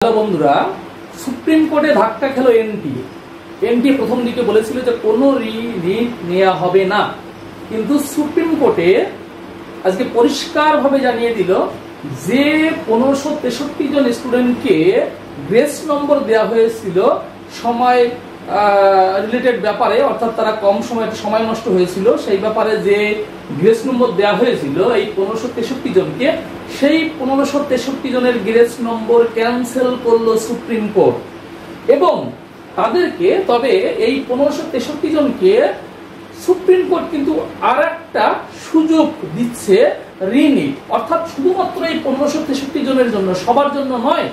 Hello বন্ধুরা, supreme কোর্টে ধাক্কা খেলো এনটিএ। এনটিএ প্রথম দিকে বলেছিল যে কোনো রিট নেওয়া হবে না, কিন্তু সুপ্রিম কোর্টে আজকে পরিষ্কারভাবে জানিয়ে দিল যে 1563 জন স্টুডেন্টকে গ্রেস নম্বর দেওয়া হয়েছিল সময় রিলেটেড ব্যাপারে, অর্থাৎ তারা কম সময় নষ্ট হয়েছিল সেই ব্যাপারে যে গ্রেস নম্বর দেওয়া হয়েছিল এই 1563 জনকে, সেই 1563 জনের গ্রেস নম্বর ক্যান্সেল করলো সুপ্রিম কোর্ট। এবং তাদেরকে তবে এই 1563 জনকে সুপ্রিম কোর্ট কিন্তু আর একটা সুযোগ দিচ্ছে, রিনিট, অর্থাৎ শুধুমাত্র এই 1563 জনের জন্য, সবার জন্য নয়।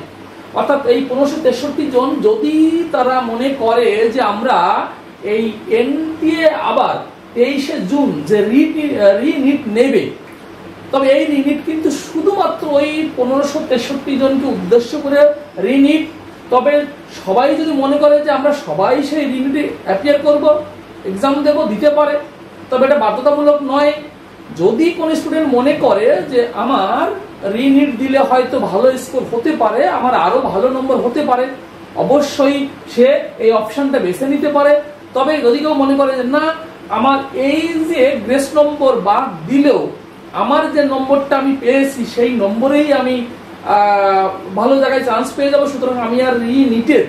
অর্থাৎ এই 1563 জন যদি তারা মনে করে যে আমরা এই এনটিএ আবার 23শে জুন যে রিনিট নেবে, তবে এই রিনিট কিন্তু শুধুমাত্র ওই 1563 জনকে উদ্দেশ্য করে রিনিট। তবে সবাই যদি মনে করে যে আমরা সবাই সেই রিনিটে অ্যাপিয়ার করব, এক্সাম দেব, দিতে পারে, তবে এটা বাধ্যতামূলক নয়। যদি কোন স্টুডেন্ট মনে করে যে আমার রিনিট দিলে হয়তো ভালো স্কোর হতে পারে, আমার আরো ভালো নম্বর হতে পারে, অবশ্যই সে এই অপশনটা বেছে নিতে পারে। তবে যদি কেউ মনে করে যে না, আমার এই যে গ্রেস নম্বর বাদ দিলেও আমার যে নম্বরটা আমি পেয়েছি সেই নম্বরেই আমি ভালো জায়গায় চান্স পেয়ে যাবো, সুতরাং আমি আর রিনিটের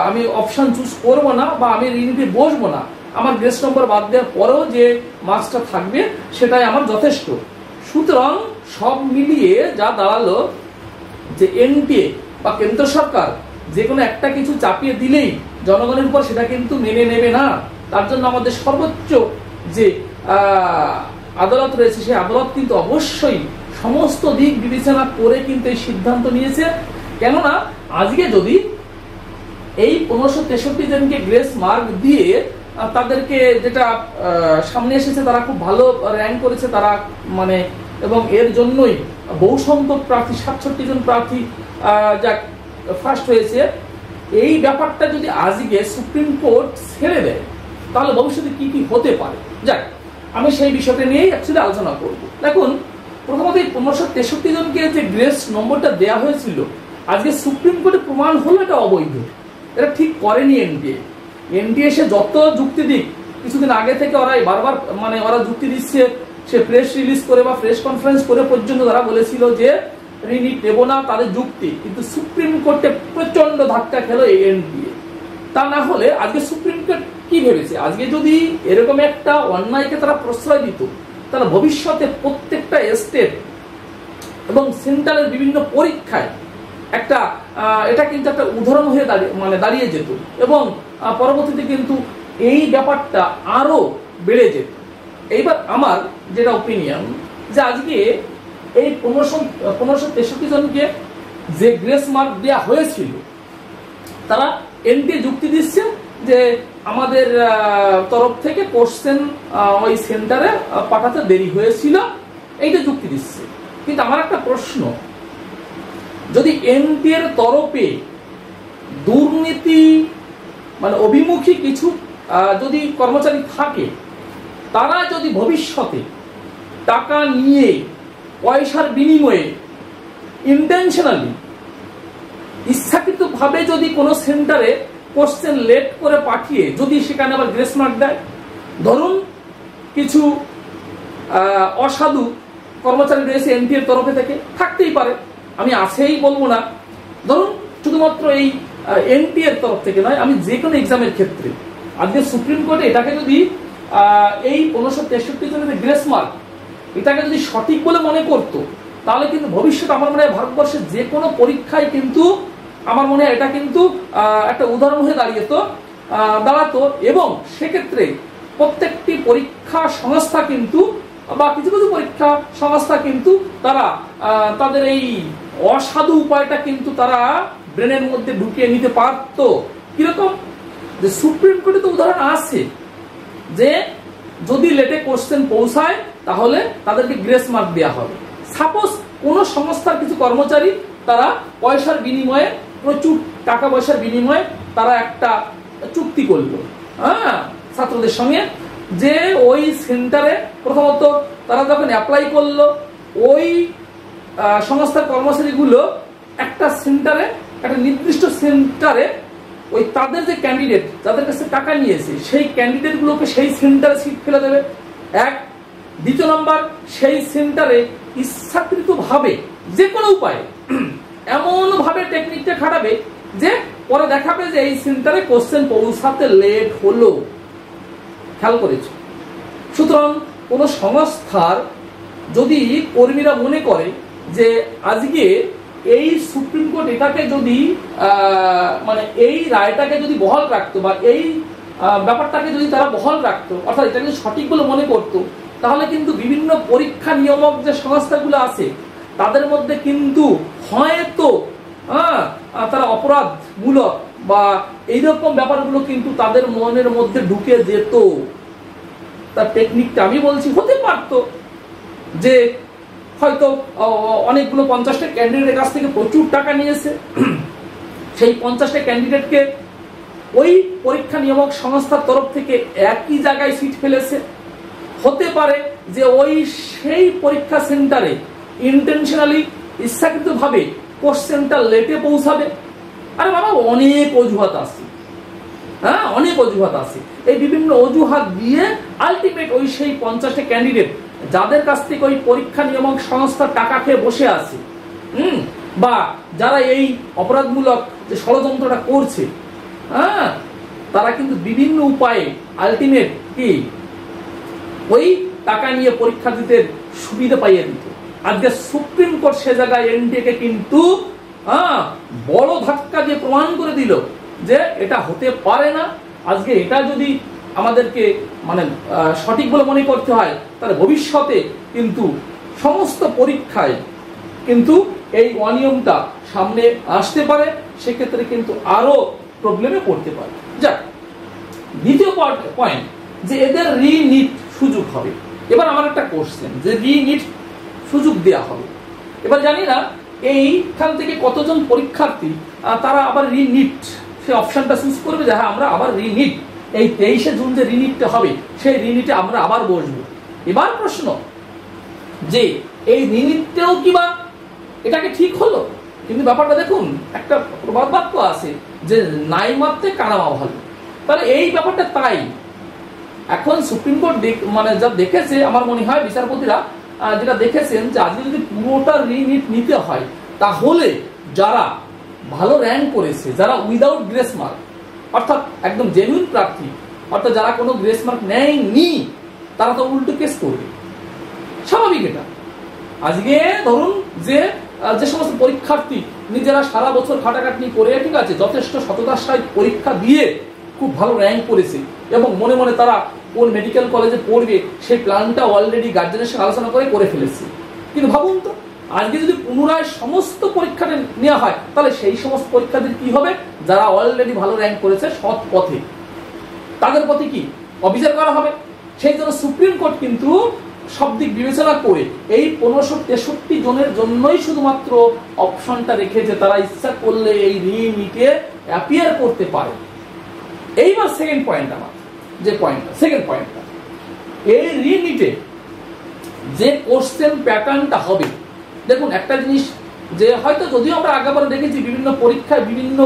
আমি অপশন চুজ করব না বা আমি রিনিটে বসবো না, আমার গ্রেস নম্বর বাদ দেওয়ার পরেও যে মার্কসটা থাকবে সেটাই আমার যথেষ্ট। সুতরাং সব মিলিয়ে যা দাঁড়ালো যে এনটিএ বা কেন্দ্র সরকার যে কোনো একটা কিছু চাপিয়ে দিলেই জনগণের উপর সেটা কিন্তু মেনে নেবে না। তার জন্য আমাদের সর্বোচ্চ যে আদালত রয়েছে সেই আদালত কিন্তু অবশ্যই সমস্ত দিক বিবেচনা করে কিন্তু এই সিদ্ধান্ত নিয়েছে। কেননা আজকে যদি এই 1563 জনকে গ্রেস মার্ক দিয়ে তাদেরকে যেটা সামনে এসেছে, তারা খুব ভালো র্যাঙ্ক করেছে, তারা মানে এবং এর জন্যই বহু সংখ্যক প্রার্থী 67 জন প্রার্থী যা ফার্স্ট হয়েছে, এই ব্যাপারটা যদি আজকে সুপ্রিম কোর্ট ছেড়ে দেয় তাহলে ভবিষ্যতে কি কি হতে পারে। যাক, আমি সেই বিষয়টা নিয়েই অ্যাকচুয়ালি আলোচনা করব। দেখুন, প্রথমত এই 1563 জনকে যে গ্রেস নম্বরটা দেওয়া হয়েছিল আজকে সুপ্রিম কোর্টে প্রমাণ হলো এটা অবৈধ, এটা ঠিক করেনি এনটিএ। এনটিএ সে যত যুক্তি দিক, কিছুদিন আগে থেকে ওরাই বারবার মানে ওরা যুক্তি দিচ্ছে, সে প্রেস রিলিজ করে বা প্রেস কনফারেন্স করে পর্যন্ত তারা বলেছিল যে রিনিট নেব না, তাদের যুক্তি। কিন্তু সুপ্রিম কোর্টে প্রচন্ড ধাক্কা খেলো এই এনটিএ। তা না হলে আজকে সুপ্রিম কোর্ট কি ভেবেছে, আজকে যদি এরকম একটা অন্যায়কে তারা প্রশ্রয় দিত তাহলে ভবিষ্যতে প্রত্যেকটা স্টেট এবং সেন্ট্রালের বিভিন্ন পরীক্ষায় একটা এটা কিন্তু একটা উদাহরণ হয়ে দাঁড়িয়ে যেত এবং পরবর্তীতে কিন্তু এই ব্যাপারটা আরো বেড়ে যেত। এইবার আমার যেটা ওপিনিয়ন যে আজকে এই 1563 জনকে যে গ্রেস মার্ক দেওয়া হয়েছিল, তারা এনটিএ যুক্তি দিচ্ছে যে আমাদের তরফ থেকে কোশ্চেন ওই সেন্টারে পাঠাতে দেরি হয়েছিল, এইটা যুক্তি দিচ্ছে। কিন্তু আমার একটা প্রশ্ন, যদি এনটিএর তরফে দুর্নীতি মানে অভিমুখী কিছু যদি কর্মচারী থাকে, তারা যদি ভবিষ্যতে টাকা নিয়ে পয়সার বিনিময়ে ইন্টেনশনালি ইচ্ছাকৃতভাবে যদি কোনো সেন্টারে কোশ্চেন লেট করে পাঠিয়ে যদি সেখানে আবার গ্রেস মার্ক দেয়, ধরুন কিছু অসাধু কর্মচারী রয়েছে এনটিএর তরফে থেকে, থাকতেই পারে, আমি আছেই বলবো না, ধরুন শুধুমাত্র এই এনটিএর তরফ থেকে নয়, আমি যে কোনো এক্সামের ক্ষেত্রে আজকে সুপ্রিম কোর্টে এটাকে যদি এই 1563 জনের গ্রেস মার্ক এটাকে যদি সঠিক বলে মনে করতো, তাহলে কিন্তু ভবিষ্যতে আমার মনে হয় ভারতবর্ষের যে কোনো পরীক্ষায় কিন্তু আমার মনে হয় এটা কিন্তু একটা উদাহরণ হয়ে দাঁড়াতো। এবং সেক্ষেত্রে প্রত্যেকটি পরীক্ষা সংস্থা কিন্তু বা কিছু কিছু পরীক্ষা সংস্থা কিন্তু তারা তাদের এই অসাধু উপায়টা কিন্তু তারা ব্রেনের মধ্যে ঢুকিয়ে নিতে পারতো। কিরকম, যে সুপ্রিম কোর্টে তো উদাহরণ আছে যে যদি লেটে কোশ্চেন পৌঁছায় তাহলে তাদেরকে গ্রেস মার্ক দেওয়া হবে। সাপোজ কোন সংস্থার কিছু কর্মচারী তারা পয়সার বিনিময়ে, প্রচুর টাকা পয়সার বিনিময়ে তারা একটা চুক্তি করলো ছাত্রদের সঙ্গে, যে ওই সেন্টারে প্রথমত তারা যখন অ্যাপ্লাই করলো ওই সংস্থার কর্মচারীগুলো একটা সেন্টারে একটা নির্দিষ্ট সেন্টারে ওই তাদের যে ক্যান্ডিডেট যাদের কাছে টাকা নিয়েছে সেই ক্যান্ডিডেট গুলোকে সেই সেন্টারে সিট ফেলে দেবে এক। দ্বিতীয় নাম্বার, সেই সেন্টারে ইচ্ছাকৃত ভাবে যে কোনো উপায়ে এমন ভাবে টেকনিকটা খাটাবে যে পরে দেখাবে যে এই সেন্টারে কোশ্চেন পৌঁছাতে লেট হলো। খেয়াল করেছে? সুতরাং কোন সংস্থার যদি কর্মীরা মনে করে যে আজকে এই সুপ্রিম কোর্ট এটাকে যদি মানে এই রায়টাকে যদি বহাল রাখতো বা এই ব্যাপারটাকে যদি তারা বহাল রাখতো, অর্থাৎ এটাকে সঠিক বলে মনে করতো, তাহলে কিন্তু বিভিন্ন পরীক্ষা নিয়ামক যে সংস্থাগুলো আছে তাদের মধ্যে কিন্তু হয়তো তারা অপরাধমূলক বা এইরকম ব্যাপারগুলো কিন্তু তাদের মনের মধ্যে ঢুকে যেত। তার টেকনিকটা আমি বলছি হতে পারতো যে হয়তো অনেকগুলো 50টা ক্যান্ডিডেটের কাছ থেকে প্রচুর টাকা নিয়েছে, সেই 50টা ক্যান্ডিডেটকে ওই পরীক্ষা নিয়ামক সংস্থার তরফ থেকে একই জায়গায় সিট ফেলেছে। হতে পারে যে ওই সেই পরীক্ষা সেন্টারে ইন্টেনশনালি ইচ্ছাকৃত ভাবে কোশ্চেনটা লেটে পৌঁছাবে। আরে বাবা, অনেক অজুহাত আছে, হ্যাঁ অনেক অজুহাত আছে। এই বিভিন্ন অজুহাত দিয়ে আলটিমেট ওই সেই 50টা ক্যান্ডিডেট যাদের কাছ থেকে ওই পরীক্ষা নিয়ামক সংস্থার টাকা খেয়ে বসে আছে বা যারা এই অপরাধমূলক যে ষড়যন্ত্রটা করছে, হ্যাঁ তারা কিন্তু বিভিন্ন উপায়ে আলটিমেট কি ওই টাকা নিয়ে পরীক্ষার্থীদের সুবিধা পাইয়ে দিত। আজকে সুপ্রিম কোর্ট সে জায়গায় এনটিএকে কিন্তু বড় ধাক্কা দিয়ে প্রমাণ করে দিল যে এটা হতে পারে না। আজকে এটা যদি আমাদেরকে মানে সঠিক বলে মনে করতে হয়, তাহলে ভবিষ্যতে কিন্তু সমস্ত পরীক্ষায় কিন্তু এই অনিয়মটা সামনে আসতে পারে, সেক্ষেত্রে কিন্তু আরো প্রবলেমে পড়তে পারে। যাক, দ্বিতীয় পয়েন্ট যে এদের রিনিট সুযোগ হবে। এবার আমার একটা কোশ্চেন যে রিনিট সুযোগ দেয়া হবে, এবার জানি না এইখান থেকে কতজন পরীক্ষার্থী তারা আবার রিনিট সেই অপশনটা চুজ করবে যে হ্যাঁ আমরা আবার রিনিট এই 23শে জুন যে রিনিটটা হবে সেই রিনিটে আমরা আবার বসবো। এবার প্রশ্ন যে এই রিনিটটাও কিবা এটাকে ঠিক হলো? কিন্তু ব্যাপারটা দেখুন, একটা প্রবাদ বাক্য আছে যে নাই মারতে কারামা ভালো। তাহলে এই ব্যাপারটা তাই এখন সুপ্রিম কোর্ট মানে যা দেখেছে, আমার মনে হয় বিচারপতিরা যেটা দেখেছেন যে আজকে যদি পুরোটা রিনিট নিতে হয় তাহলে যারা ভালো র্যাঙ্ক করেছে, যারা উইদাউট গ্রেস মার্ক অর্থাৎ একদম জেনুইন প্রার্থী, অর্থাৎ যারা কোনো গ্রেস মার্ক নেয়নি, তারা তো উল্টো কেস করবে, স্বাভাবিক এটা। আজকে ধরুন যে যে সমস্ত পরীক্ষার্থী নিজেরা সারা বছর খাটাখাটনি করে ঠিক আছে যথেষ্ট সততার সাথে পরীক্ষা দিয়ে খুব ভালো র্যাঙ্ক করেছে এবং মনে মনে তারা কোন মেডিকেল কলেজে পড়বে সেই প্ল্যানটা অলরেডি গার্জেনের সাথে আলোচনা করে ফেলেছে, কিন্তু ভাবুন তো আজকে যদি পুনরায় সমস্ত পরীক্ষাটা নেওয়া হয় তাহলে সেই সমস্ত পরীক্ষার্থীর কি হবে? যারা অলরেডি ভালো র্যাঙ্ক করেছে সৎ পথে, তাদের পথে কি অবিচার করা হবে? সেই জন্য সুপ্রিম কোর্ট কিন্তু সব দিক বিবেচনা করে এই 1563 জনের জন্যই শুধুমাত্র অপশনটা রেখেছে, তারা ইচ্ছা করলে এই রিনিটে অ্যাপিয়ার করতে পারে। এইবার সেকেন্ড পয়েন্ট, আমার যে পয়েন্টটা সেকেন্ড পয়েন্টটা, এই রিনিটে যে কোশ্চেন প্যাটার্নটা হবে, দেখুন একটা জিনিস যে হয়তো যদিও আমরা আগেবারে দেখেছি বিভিন্ন পরীক্ষায় বিভিন্ন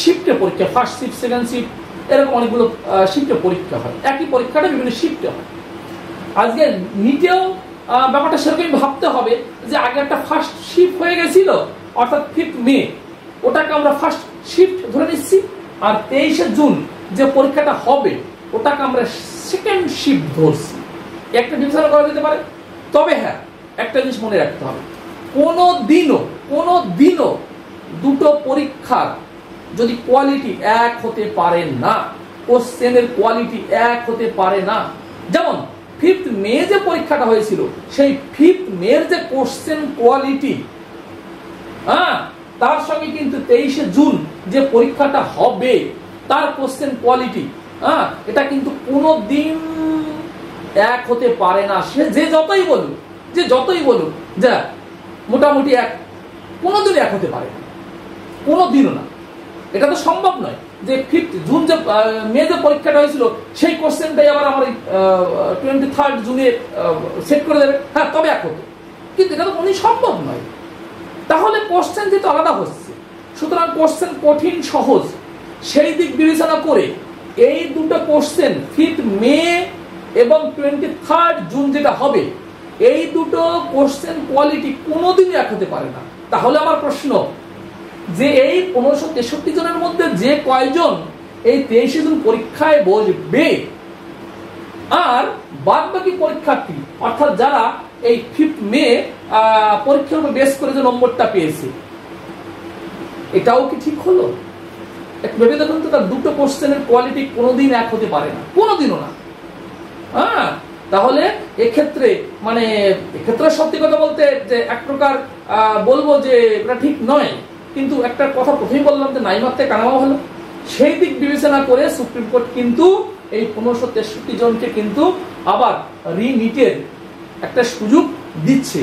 শিফটে পরীক্ষা, ফার্স্ট শিফট, সেকেন্ড শিফট, এরকম অনেকগুলো শিফটে পরীক্ষা হয়, একই পরীক্ষাটা বিভিন্ন শিফটে হয়। আজকে নিটেও ব্যাপারটা সেরকম ভাবতে হবে যে আগে একটা ফার্স্ট শিফট হয়ে গেছিল অর্থাৎ 5 মে, ওটাকে আমরা ফার্স্ট শিফট ধরে নিচ্ছি, আর 23শে জুন যে পরীক্ষাটা হবে ওটাকে আমরা সেকেন্ড শিফট ধরছি। একটা বিবেচনা করা যেতে পারে। তবে হ্যাঁ, একটা জিনিস মনে রাখতে হবে, কোনোদিনও দুটো পরীক্ষার যদি কোয়ালিটি এক হতে পারে না, কোশ্চেনের কোয়ালিটি এক হতে পারে না। যেমন 5 মে যে পরীক্ষাটা হয়েছিল সেই 5 মের যে কোশ্চেন কোয়ালিটি তার সঙ্গে কিন্তু 23শে জুন যে পরীক্ষাটা হবে তার কোশ্চেন কোয়ালিটি এটা কিন্তু কোনোদিন এক হতে পারে না। সে যে যতই বলুক যে মোটামুটি কোনোদিন এক হতে পারে না, কোনোদিনও না। এটা তো সম্ভব নয় যে 5 জুন যে মে যে পরীক্ষাটা হয়েছিল সেই কোশ্চেনটাই আবার আমার 23 জুনে সেট করে দেবে, হ্যাঁ তবে এক হতো, কিন্তু এটা তো কোনোদিন সম্ভব নয়। তাহলে কোশ্চেন যেহেতু আলাদা হচ্ছে সুতরাং কোশ্চেন কঠিন সহজ সেই দিক বিবেচনা করে এই দুটো কোশ্চেন 5 মে এবং 23 জুন যেটা হবে, এই দুটো কোশ্চেন কোয়ালিটি কোনোদিনই এক হতে পারে না। তাহলে আমার প্রশ্ন যে এই 1563 জনের মধ্যে যে কয়জন এই 23 জুন পরীক্ষায় বসবে আর বাদ বাকি পরীক্ষার্থী অর্থাৎ যারা এই 5 মে পরীক্ষার উপর বেস করে যে নম্বরটা পেয়েছে, এটাও কি ঠিক হলো? একটু ভেবে দেখুন তো, তার দুটো কোশ্চেনের কোয়ালিটি কোনোদিন এক হতে পারে না, কোনোদিনও না। হ্যাঁ, তাহলে এক্ষেত্রে মানে এক্ষেত্রে সত্যি কথা বলতে যে এক প্রকার বলবো যে এটা ঠিক নয়, কিন্তু একটা কথা প্রথমেই বললাম যে নাই মাত্রায় কানামা ভালো, সেই দিক বিবেচনা করে সুপ্রিম কোর্ট কিন্তু এই 1563 জনকে কিন্তু আবার রিনিটের একটা সুযোগ দিচ্ছে।